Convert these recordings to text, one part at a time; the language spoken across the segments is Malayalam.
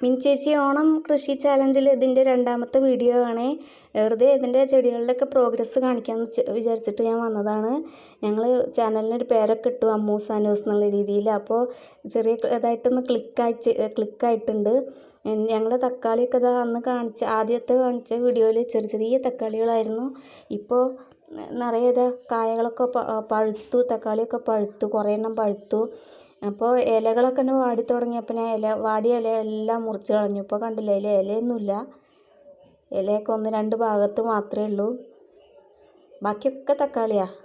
മിനിച്ചേച്ചി ഓണം കൃഷി ചാലഞ്ചിൽ ഇതിൻ്റെ രണ്ടാമത്തെ വീഡിയോ ആണ്. വെറുതെ ഇതിൻ്റെ ചെടികളുടെയൊക്കെ പ്രോഗ്രസ് കാണിക്കാമെന്ന് വിചാരിച്ചിട്ട് ഞാൻ വന്നതാണ്. ഞങ്ങൾ ചാനലിനൊരു പേരൊക്കെ ഇട്ടു, അമ്മൂസ് ആനൂസ് എന്നുള്ള രീതിയിൽ. അപ്പോൾ ചെറിയ ഇതായിട്ടൊന്ന് ക്ലിക്കായിട്ടുണ്ട്. ഞങ്ങൾ തക്കാളിയൊക്കെ ഇതാ അന്ന് ആദ്യത്തെ കാണിച്ച വീഡിയോയിൽ ചെറിയ തക്കാളികളായിരുന്നു. ഇപ്പോൾ നിറയെ കായകളൊക്കെ പഴുത്തു, തക്കാളിയൊക്കെ പഴുത്തു, കുറേ എണ്ണം പഴുത്തു. അപ്പോൾ ഇലകളൊക്കെ തന്നെ വാടി തുടങ്ങിയപ്പോൾ ഞാൻ വാടിയ ഇല എല്ലാം മുറിച്ച് കളഞ്ഞു. ഇപ്പോൾ കണ്ടില്ലേ, ഇലയൊന്നുമില്ല. ഇലയൊക്കെ 1-2 ഭാഗത്ത് മാത്രമേ ഉള്ളൂ. ബാക്കിയൊക്കെ തക്കാളിയാണ്.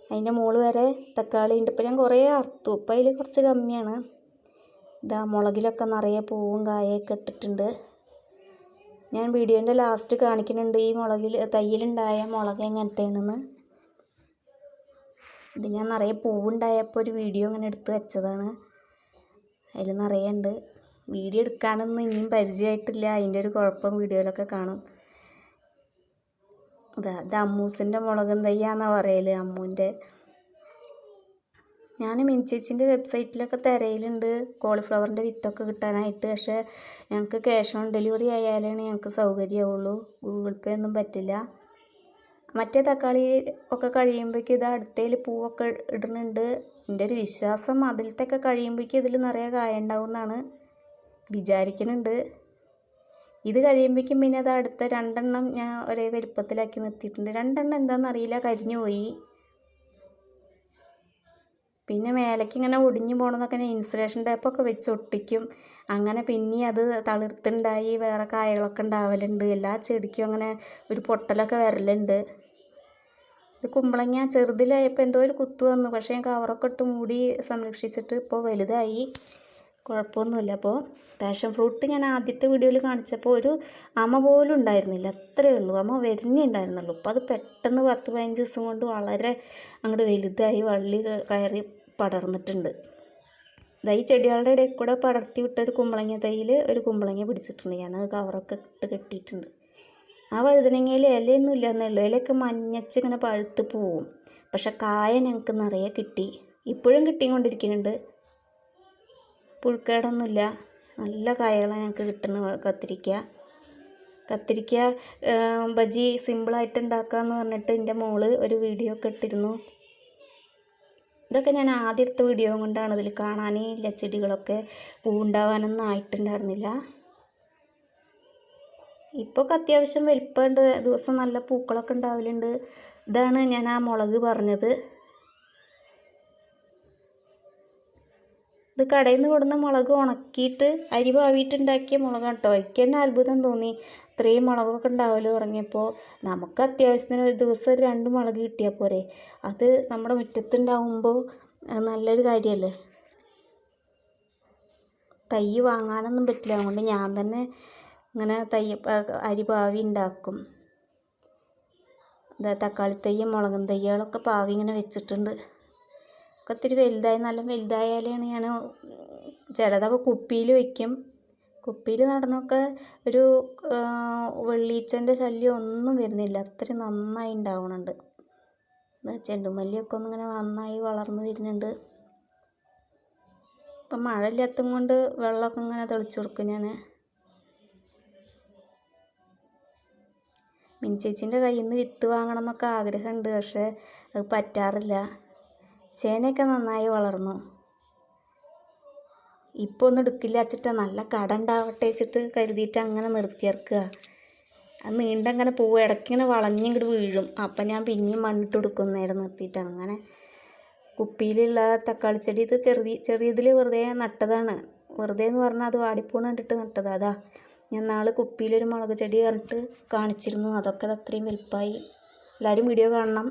അതിൻ്റെ മുകളിൽ വരെ തക്കാളി ഉണ്ട്. ഇപ്പോൾ ഞാൻ കുറേ അറുത്തു, ഇപ്പോൾ അതിൽ കുറച്ച് കമ്മിയാണ്. ഇതാ മുളകിലൊക്കെ നിറയെ പൂവും കായൊക്കെ ഇട്ടിട്ടുണ്ട്. ഞാൻ വീഡിയോൻ്റെ ലാസ്റ്റ് കാണിക്കുന്നുണ്ട് ഈ തയ്യിലുണ്ടായ മുളക് എങ്ങനത്തെയാണെന്ന്. ഇത് ഞാൻ നിറയെ പൂവുണ്ടായപ്പോൾ ഒരു വീഡിയോ ഇങ്ങനെ എടുത്ത് വെച്ചതാണ്. അതിൽ നിറയെ ഉണ്ട്. വീഡിയോ എടുക്കാനൊന്നും ഇനിയും പരിചയമായിട്ടില്ല, അതിൻ്റെ ഒരു കുഴപ്പം വീഡിയോയിലൊക്കെ കാണും. ഇത് അമ്മൂസിൻ്റെ മുളകും തയ്യാന്നാണ് പറയൽ, അമ്മൂൻ്റെ. ഞാൻ മിനിച്ചേച്ചിൻ്റെ വെബ്സൈറ്റിലൊക്കെ തിരയിലുണ്ട് കോളിഫ്ലവറിൻ്റെ വിത്തൊക്കെ കിട്ടാനായിട്ട്. പക്ഷേ ഞങ്ങൾക്ക് ക്യാഷ് ഓൺ ഡെലിവറി ആയാലാണ് ഞങ്ങൾക്ക് സൗകര്യമുള്ളൂ, ഗൂഗിൾ പേ ഒന്നും പറ്റില്ല. മറ്റേ തക്കാളി ഒക്കെ കഴിയുമ്പോഴേക്കും ഇത് അടുത്തതിൽ പൂവൊക്കെ ഇടുന്നുണ്ട്. എൻ്റെ ഒരു വിശ്വാസം അതിലത്തെയൊക്കെ കഴിയുമ്പോഴേക്കും ഇതിൽ നിറയെ കായ ഉണ്ടാവും എന്നാണ് വിചാരിക്കുന്നുണ്ട്. ഇത് കഴിയുമ്പോഴേക്കും പിന്നെ അത് അടുത്ത 2 എണ്ണം ഞാൻ ഒരേ വലുപ്പത്തിലാക്കി നിർത്തിയിട്ടുണ്ട്. 2 എണ്ണം എന്താണെന്നറിയില്ല, കരിഞ്ഞു പോയി. പിന്നെ മേലേക്ക് ഇങ്ങനെ ഒടിഞ്ഞു പോകണമെന്നൊക്കെ ഞാൻ ഇൻസുലേഷൻ ടേപ്പൊക്കെ വെച്ച് ഒട്ടിക്കും. അങ്ങനെ പിന്നെ അത് തളിർത്തുണ്ടായി വേറെ കായകളൊക്കെ ഉണ്ടാവലുണ്ട്. എല്ലാ ചെടിക്കും അങ്ങനെ ഒരു പൊട്ടലൊക്കെ വരലുണ്ട്. ഇത് കുമ്പളങ്ങ ചെറുതിലായപ്പോൾ എന്തോ ഒരു കുത്തു വന്നു, പക്ഷേ ഞാൻ കവറൊക്കെ ഇട്ട് മൂടി സംരക്ഷിച്ചിട്ട് ഇപ്പോൾ വലുതായി, കുഴപ്പമൊന്നുമില്ല. അപ്പോൾ പാഷൻ ഫ്രൂട്ട് ഞാൻ ആദ്യത്തെ വീഡിയോയിൽ കാണിച്ചപ്പോൾ ഒരു അമ പോലും ഉണ്ടായിരുന്നില്ല, അത്രയേ ഉള്ളൂ. അമ വരുന്നേ ഉണ്ടായിരുന്നുള്ളൂ. അപ്പോൾ അത് പെട്ടെന്ന് 10-15 ദിവസം കൊണ്ട് വളരെ അങ്ങോട്ട് വലുതായി വള്ളി കയറി പടർന്നിട്ടുണ്ട്. ഈ ചെടികളുടെ ഇടയിൽ കൂടെ പടർത്തി വിട്ടൊരു കുമ്പളങ്ങ തൈയിൽ ഒരു കുമ്പളങ്ങ പിടിച്ചിട്ടുണ്ട്. ഞാനത് കവറൊക്കെ ഇട്ട് കെട്ടിയിട്ടുണ്ട്. ആ വഴുതനങ്ങയിൽ ഇലയൊന്നും ഇല്ലയെന്നേ ഉള്ളൂ, ഇലയൊക്കെ മഞ്ഞച്ച് ഇങ്ങനെ പഴുത്ത് പോവും. പക്ഷെ കായ ഞങ്ങൾക്ക് നിറയെ കിട്ടി, ഇപ്പോഴും കിട്ടിക്കൊണ്ടിരിക്കുന്നുണ്ട്. പുഴുക്കേടൊന്നുമില്ല, നല്ല കായകളാണ് ഞങ്ങൾക്ക് കിട്ടുന്നത്. കത്തിരിക്ക ബജി സിമ്പിളായിട്ട് ഉണ്ടാക്കാമെന്ന് പറഞ്ഞിട്ട് എൻ്റെ മോള് ഒരു വീഡിയോ ഒക്കെ ഇട്ടിരുന്നു. ഇതൊക്കെ ഞാൻ ആദ്യം എടുത്ത വീഡിയോ കൊണ്ടാണ്. ഇതിൽ കാണാനേ ഇല്ല, ചെടികളൊക്കെ പൂവുണ്ടാവാനൊന്നും ആയിട്ടുണ്ടായിരുന്നില്ല. ഇപ്പോൾ അത്യാവശ്യം വലിപ്പമുണ്ട്, ദിവസം നല്ല പൂക്കളൊക്കെ ഉണ്ടാവലുണ്ട്. ഇതാണ് ഞാൻ ആ മുളക് പറഞ്ഞത്. ഇത് കടയിൽ നിന്ന് കൊടുന്ന മുളക് ഉണക്കിയിട്ട് അരി പാവിയിട്ടുണ്ടാക്കിയ മുളകാണ് കേട്ടോ. എനിക്ക് തന്നെ അത്ഭുതം തോന്നി, ഇത്രയും മുളകൊക്കെ ഉണ്ടാവൽ തുടങ്ങിയപ്പോൾ. നമുക്ക് അത്യാവശ്യത്തിന് ഒരു ദിവസം 2 മുളക് കിട്ടിയാൽ പോരെ. അത് നമ്മുടെ മുറ്റത്തുണ്ടാവുമ്പോൾ നല്ലൊരു കാര്യമല്ലേ. തൈ വാങ്ങാനൊന്നും പറ്റില്ല, അതുകൊണ്ട് ഞാൻ തന്നെ ഇങ്ങനെ അരി പാവി ഉണ്ടാക്കും. തക്കാളി തൈയും മുളകും തൈകളൊക്കെ പാവി ഇങ്ങനെ വെച്ചിട്ടുണ്ട്. ഒക്കെ ഇത്തിരി വലുതായി, നല്ല വലുതായാലാണ് ഞാൻ ചിലതൊക്കെ കുപ്പിയിൽ വയ്ക്കും. കുപ്പിയിൽ നടന്നൊക്കെ ഒരു വെള്ളീച്ചൻ്റെ ശല്യം ഒന്നും വരുന്നില്ല, അത്രയും നന്നായി ഉണ്ടാവുന്നുണ്ട്. ചെണ്ടുമല്ലിയൊക്കെ ഒന്നിങ്ങനെ നന്നായി വളർന്നു വരുന്നുണ്ട്. ഇപ്പം മഴ ഇല്ലാത്തതും കൊണ്ട് വെള്ളമൊക്കെ ഇങ്ങനെ തെളിച്ചു കൊടുക്കും ഞാൻ. മിനിച്ചേച്ചിൻ്റെ കയ്യിൽ നിന്ന് വിത്ത് വാങ്ങണം എന്നൊക്കെ ആഗ്രഹമുണ്ട്, പക്ഷേ അത് പറ്റാറില്ല. ചേനയൊക്കെ നന്നായി വളർന്നു. ഇപ്പോൾ ഒന്നും എടുക്കില്ല വെച്ചിട്ട്, നല്ല കട ഉണ്ടാവട്ടെ വെച്ചിട്ട് കരുതിയിട്ട് അങ്ങനെ നിർത്തിയിറക്കുക. അത് നീണ്ടങ്ങനെ പോവും, ഇടയ്ക്കിങ്ങനെ വളഞ്ഞിങ്ങോട്ട് വീഴും. അപ്പം ഞാൻ പിന്നെയും മണ്ണിട്ട് കൊടുക്കും നേരം നിർത്തിയിട്ട്. അങ്ങനെ കുപ്പിയിലുള്ള തക്കാളി ചെടി ഇത് ചെറിയതിൽ വെറുതെ നട്ടതാണ്. വെറുതെ എന്ന് പറഞ്ഞാൽ അത് വാടിപ്പൂണ് കണ്ടിട്ട് നട്ടതാണ്. അതാ ഞാൻ നാളെ കുപ്പിയിലൊരു മുളക് ചെടി കണ്ടിട്ട് കാണിച്ചിരുന്നു, അതൊക്കെ അത്രയും വലുപ്പമായി. എല്ലാവരും വീഡിയോ കാണണം.